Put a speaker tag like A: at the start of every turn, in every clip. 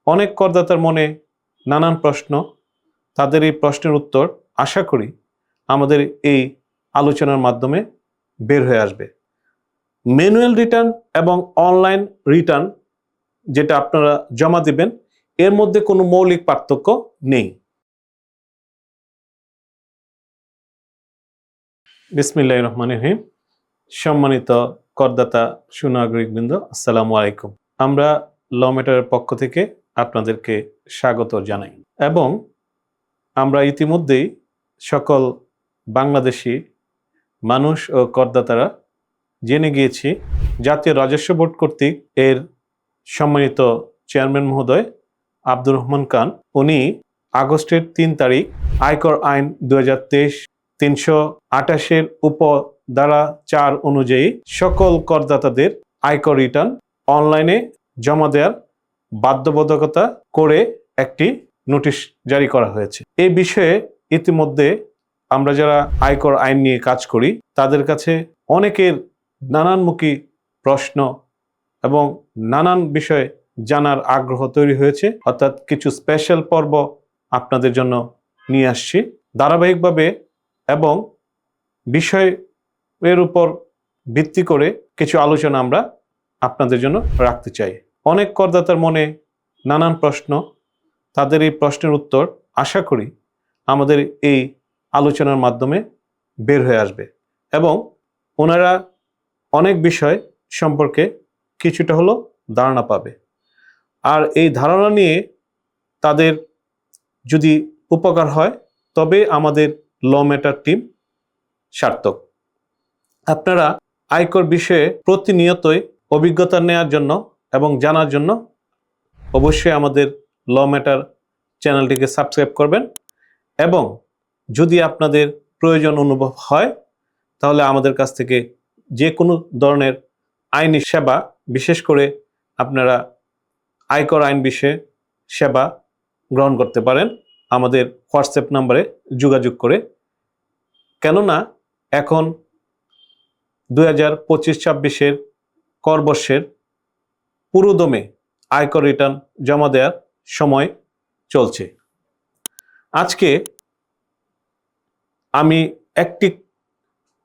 A: অনেক করদাতার মনে নানান প্রশ্ন, তাদের এই প্রশ্নের উত্তর আশা করি আমাদের এই আলোচনার মাধ্যমে বের হয়ে আসবে। ম্যানুয়াল রিটার্ন এবং অনলাইন রিটার্ন যেটা আপনারা জমা দিবেন, এর মধ্যে কোনো মৌলিক পার্থক্য নেই। বিসমিল্লাহির রহমানির রহিম। সম্মানিত করদাতা সুনাগরিকবৃন্দ, আসসালামু আলাইকুম। আমরা ল ম্যাটারের পক্ষ থেকে আপনাদেরকে স্বাগত জানাই এবং আমরা ইতিমধ্যেই সকল বাংলাদেশি মানুষ ও করদাতারা জেনে গিয়েছি জাতীয় রাজস্ব বোর্ড কর্তৃক এর সম্মানিত চেয়ারম্যান মহোদয় আব্দুর রহমান খান, উনি আগস্টের 3 তারিখ আয়কর আইন 2023 328-এর উপধারা 4 অনুযায়ী সকল করদাতাদের আয়কর রিটার্ন অনলাইনে জমা দেওয়ার বাধ্যবাধকতা করে একটি নোটিশ জারি করা হয়েছে। এই বিষয়ে ইতিমধ্যে আমরা যারা আয়কর আইন নিয়ে কাজ করি তাদের কাছে অনেকের নানানমুখী প্রশ্ন এবং নানান বিষয়ে জানার আগ্রহ তৈরি হয়েছে, অর্থাৎ কিছু স্পেশাল পর্ব আপনাদের জন্য নিয়ে আসছি ধারাবাহিকভাবে এবং বিষয়ের উপর ভিত্তি করে কিছু আলোচনা আমরা আপনাদের জন্য রাখতে চাই। অনেক করদাতার মনে নানান প্রশ্ন, তাদের এই প্রশ্নের উত্তর আশা করি আমাদের এই আলোচনার মাধ্যমে বের হয়ে আসবে এবং ওনারা অনেক বিষয় সম্পর্কে কিছুটা হলো ধারণা পাবে। আর এই ধারণা নিয়ে তাদের যদি উপকার হয় তবে আমাদের ল ম্যাটার টিম সার্থক। আপনারা আয়কর বিষয়ে প্রতিনিয়তই অভিজ্ঞতা নেওয়ার জন্য এবং জানার জন্য অবশ্যই আমাদের ল ম্যাটার চ্যানেলটিকে সাবস্ক্রাইব করবেন এবং যদি আপনাদের প্রয়োজন অনুভব হয় তাহলে আমাদের কাছ থেকে যে কোনো ধরনের আইনি সেবা, বিশেষ করে আপনারা আয়কর আইন বিষয়ে সেবা গ্রহণ করতে পারেন আমাদের হোয়াটসঅ্যাপ নাম্বারে যোগাযোগ করে। কেননা এখন 2025-26-এর করবর্ষের পুরোদমে আয়কর রিটার্ন জমা দেওয়ার সময় চলছে। আজকে আমি একটি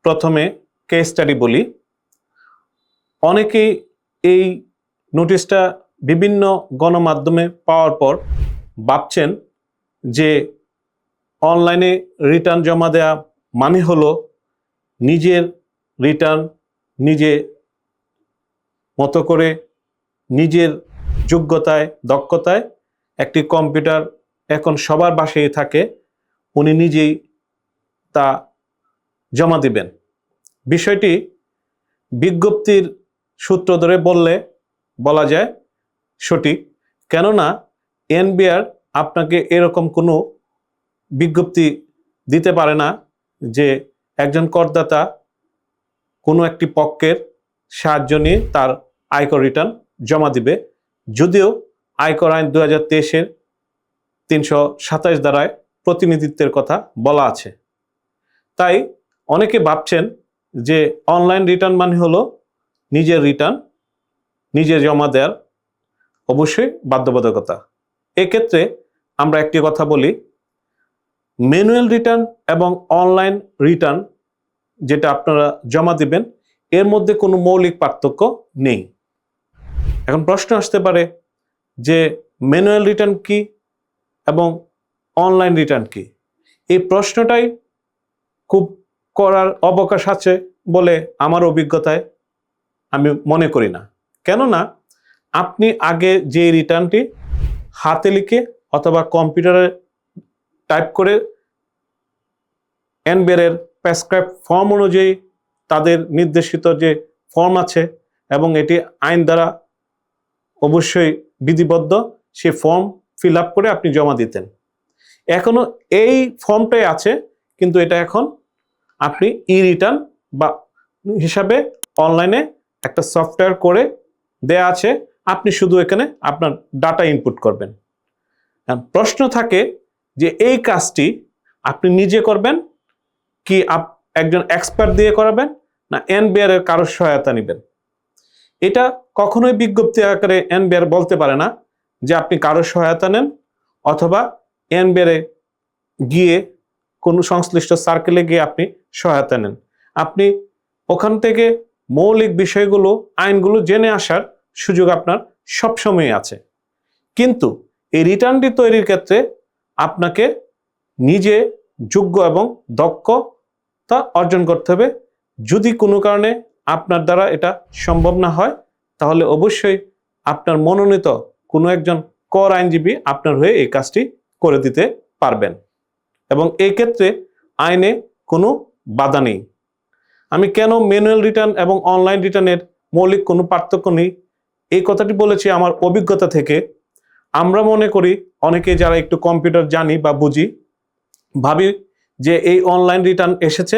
A: প্রথমে কেস স্টাডি বলি। অনেকেই এই নোটিশটা বিভিন্ন গণমাধ্যমে পাওয়ার পর ভাবছেন যে অনলাইনে রিটার্ন জমা দেওয়া মানে হলো নিজের রিটার্ন নিজে মতো করে নিজের যোগ্যতায় দক্ষতায় একটি কম্পিউটার এখন সবার বাসায় থাকে, উনি নিজেই তা জমা দিবেন। বিষয়টি বিজ্ঞপ্তির সূত্র ধরে বলা যায় সঠিক, কেননা এনবিআর আপনাকে এরকম কোনো বিজ্ঞপ্তি দিতে পারে না যে একজন করদাতা কোনো একটি পক্ষের সাহায্য নিয়ে তার আয়কর রিটার্ন জমা দিবে, যদিও আয়কর আইন 2023-এর 327 ধারায় প্রতিনিধিত্বের কথা বলা আছে। তাই অনেকে ভাবছেন যে অনলাইন রিটার্ন মানে হলো নিজের রিটার্ন নিজে জমা দেওয়ার অবশ্যই বাধ্যবাধকতা। এক্ষেত্রে আমরা একটি কথা বলি, ম্যানুয়াল রিটার্ন এবং অনলাইন রিটার্ন যেটা আপনারা জমা দিবেন এর মধ্যে কোনো মৌলিক পার্থক্য নেই। এখন প্রশ্ন আসতে পারে যে ম্যানুয়াল রিটার্ন কি এবং অনলাইন রিটার্ন কি? এই প্রশ্নটাই খুব করার অবকাশ আছে বলে আমার অভিজ্ঞতায় আমি মনে করি না। কেননা আপনি আগে যে রিটার্নটি হাতে লিখে অথবা কম্পিউটারে টাইপ করে এনবিআর প্রেসক্রাইব ফর্ম অনুযায়ী তাদের নির্দেশিত যে ফর্ম আছে এবং এটি আইন দ্বারা অবশ্যই বিধিবদ্ধ, সেই ফর্ম ফিল আপ করে আপনি জমা দিতেন। এখনো এই ফর্মটাই আছে, কিন্তু এটা এখন আপনি ই রিটার্ন বা হিসাবে অনলাইনে একটা সফটওয়্যার করে দেয়া আছে, আপনি শুধু এখানে আপনার ডাটা ইনপুট করবেন। প্রশ্ন থাকে যে এই কাজটি আপনি নিজে করবেন কি একজন এক্সপার্ট দিয়ে করাবেন না এনবিআর এর কারো সহায়তা নেবেন? এটা কখনোই বিজ্ঞপ্তি আকারে এনবিআর বলতে পারে না যে আপনি কারো সহায়তা নেন অথবা এনবিআরে গিয়ে কোনো সংশ্লিষ্ট সার্কেলে গিয়ে আপনি সহায়তা নেন। আপনি ওখান থেকে মৌলিক বিষয়গুলো, আইনগুলো জেনে আসার সুযোগ আপনার সবসময় আছে। কিন্তু এই রিটার্নটি তৈরির ক্ষেত্রে আপনাকে নিজে যোগ্য এবং দক্ষতা অর্জন করতে হবে। যদি কোনো কারণে আপনার দ্বারা এটা সম্ভব না হয়, তাহলে অবশ্যই আপনার মনোনীত কোনো একজন কর আইনজীবী আপনার হয়ে এই কাজটি করে দিতে পারবেন এবং এই ক্ষেত্রে আইনে কোনো বাধা নেই। আমি কেন ম্যানুয়াল রিটার্ন এবং অনলাইন রিটার্নের মৌলিক কোনো পার্থক্য নেই এই কথাটি বলেছি আমার অভিজ্ঞতা থেকে। আমরা মনে করি অনেকে যারা একটু কম্পিউটার জানি বা বুঝি, ভাবি যে এই অনলাইন রিটার্ন এসেছে,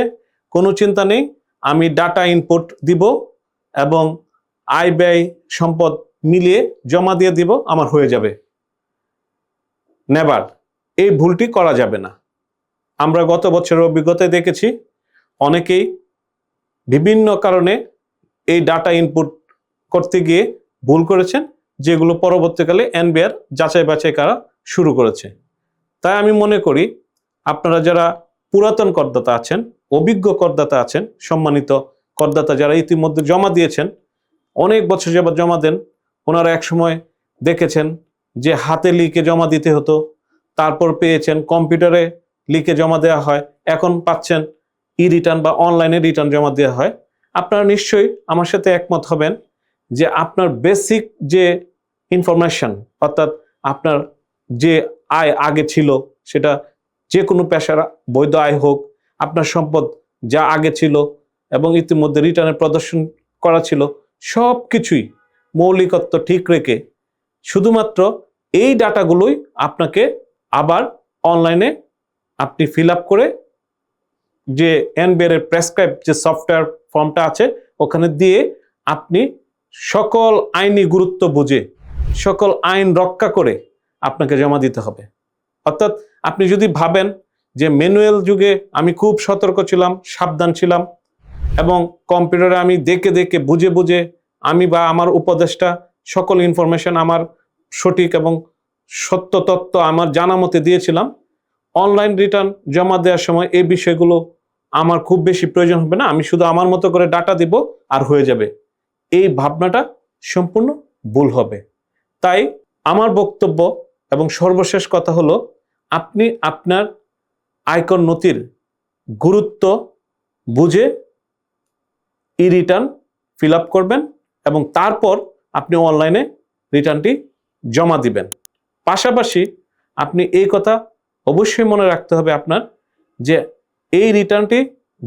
A: কোনো চিন্তা নেই, আমি ডাটা ইনপুট দিব এবং আয় ব্যয় সম্পদ মিলিয়ে জমা দিয়ে দিব, আমার হয়ে যাবে। নেভার, এই ভুলটি করা যাবে না। আমরা গত বছরের অভিজ্ঞতায় দেখেছি অনেকেই বিভিন্ন কারণে এই ডাটা ইনপুট করতে গিয়ে ভুল করেছেন, যেগুলো পরবর্তীকালে এনবিআর যাচাই বাছাই করা শুরু করেছে। তাই আমি মনে করি আপনারা যারা পুরাতন করদাতা আছেন, অভিজ্ঞ করদাতা আছেন, সম্মানিত করদাতা যারা ইতিমধ্যে জমা দিয়েছেন, অনেক বছর যাবত জমা দেন, ওনারা এক সময় দেখেছেন যে হাতে লিখে জমা দিতে হতো, তারপর পেয়েছেন কম্পিউটারে লিখে জমা দেওয়া হয়, এখন পাচ্ছেন ই রিটার্ন বা অনলাইনে রিটার্ন জমা দেওয়া হয়। আপনারা নিশ্চয়ই আমার সাথে একমত হবেন যে আপনার বেসিক যে ইনফরমেশন, অর্থাৎ আপনার যে আয় আগে ছিল, সেটা যে কোনো পেশার বৈধ আয় হোক, আপনার সম্পদ যা আগে ছিল এবং ইতিমধ্যে রিটার্নের প্রদর্শন করা ছিল, সব কিছুই মৌলিকত্ব ঠিক রেখে শুধুমাত্র এই ডাটাগুলোই আপনাকে আবার অনলাইনে আপনি ফিল আপ করে যে এনবিআর প্রেসক্রাইব যে সফটওয়্যার ফর্মটা আছে ওখানে দিয়ে আপনি সকল আইনি গুরুত্ব বুঝে, সকল আইন রক্ষা করে আপনাকে জমা দিতে হবে। অর্থাৎ আপনি যদি ভাবেন যে ম্যানুয়াল যুগে আমি খুব সতর্ক ছিলাম, সাবধান ছিলাম এবং কম্পিউটারে আমি দেখে দেখে বুঝে বুঝে আমি বা আমার উপদেষ্টা সকল ইনফরমেশন আমার সঠিক এবং সত্য তথ্য আমার জানা মতে দিয়েছিলাম, অনলাইন রিটার্ন জমা দেওয়ার সময় এই বিষয়গুলো আমার খুব বেশি প্রয়োজন হবে না, আমি শুধু আমার মতো করে ডাটা দিব আর হয়ে যাবে, এই ভাবনাটা সম্পূর্ণ ভুল হবে। তাই আমার বক্তব্য এবং সর্বশেষ কথা হলো, আপনি আপনার আয়কর নথির গুরুত্ব বুঝে ই রিটার্ন ফিল আপ করবেন এবং তারপর আপনি অনলাইনে রিটার্নটি জমা দিবেন। পাশাপাশি আপনি এই কথা অবশ্যই মনে রাখতে হবে আপনার যে এই রিটার্নটি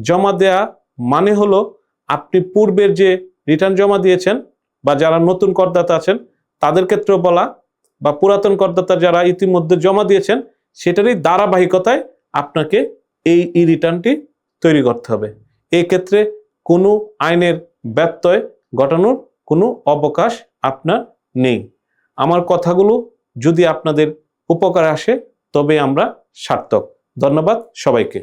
A: জমা দেয়া মানে হলো আপনি পূর্বের যে রিটার্ন জমা দিয়েছেন বা যারা নতুন করদাতা আছেন তাদের ক্ষেত্রেও বলা, বা পুরাতন করদাতা যারা ইতিমধ্যে জমা দিয়েছেন সেটারই ধারাবাহিকতায় আপনাকে এই ই রিটার্নটি তৈরি করতে হবে। এই ক্ষেত্রে কোনো আইনের ব্যত্যয় ঘটানোর কোনো অবকাশ আপনার নেই। আমার কথাগুলো যদি আপনাদের উপকার আসে তবে আমরা সার্থক। ধন্যবাদ সবাইকে।